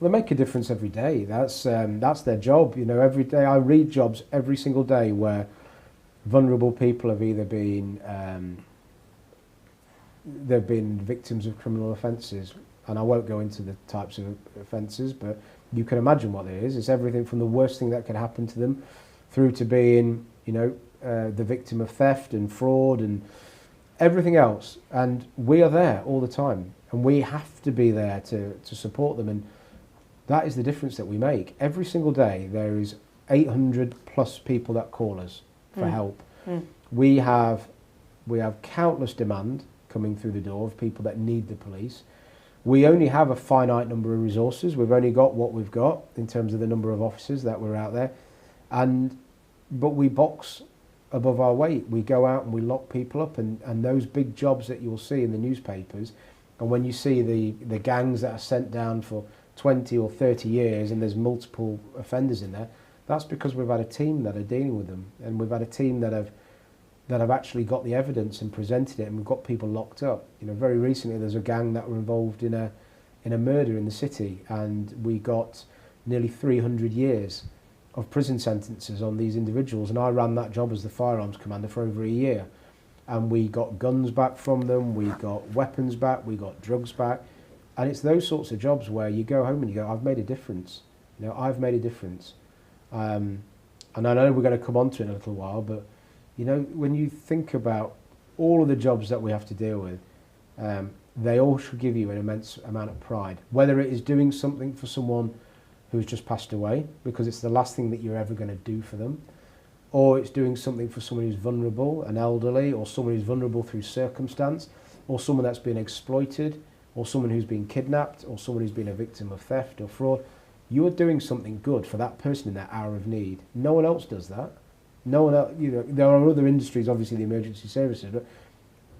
Well, they make a difference every day. That's their job. You know, every day I read jobs every single day where vulnerable people have either been they've been victims of criminal offences, and I won't go into the types of offences, but you can imagine what it is. It's everything from the worst thing that could happen to them, through to being, you know, the victim of theft and fraud and everything else. And we are there all the time, and we have to be there to support them. And that is the difference that we make. Every single day there is 800 plus people that call us for help. We have countless demand coming through the door of people that need the police. We only have a finite number of resources. We've only got what we've got in terms of the number of officers that we're out there. But we box above our weight. We go out and we lock people up, and those big jobs that you'll see in the newspapers, and when you see the gangs that are sent down for 20 or 30 years and there's multiple offenders in there, that's because we've had a team that are dealing with them, and we've had a team that have actually got the evidence and presented it, and we've got people locked up. You know, very recently there's a gang that were involved in a murder in the city, and we got nearly 300 years of prison sentences on these individuals, and I ran that job as the firearms commander for over a year, and we got guns back from them, we got weapons back, we got drugs back. And it's those sorts of jobs where you go home and you go, I've made a difference. You know, I've made a difference. And I know we're going to come on to it in a little while, but you know, when you think about all of the jobs that we have to deal with, they all should give you an immense amount of pride. Whether it is doing something for someone who's just passed away, because it's the last thing that you're ever going to do for them, or it's doing something for someone who's vulnerable, an elderly, or someone who's vulnerable through circumstance, or someone that's been exploited, or someone who's been kidnapped, or someone who's been a victim of theft or fraud. You are doing something good for that person in that hour of need. No one else does that. No one else, you know, there are other industries, obviously the emergency services, but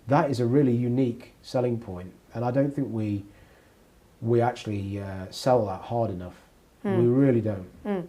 that is a really unique selling point, and I don't think we actually sell that hard enough. We really don't.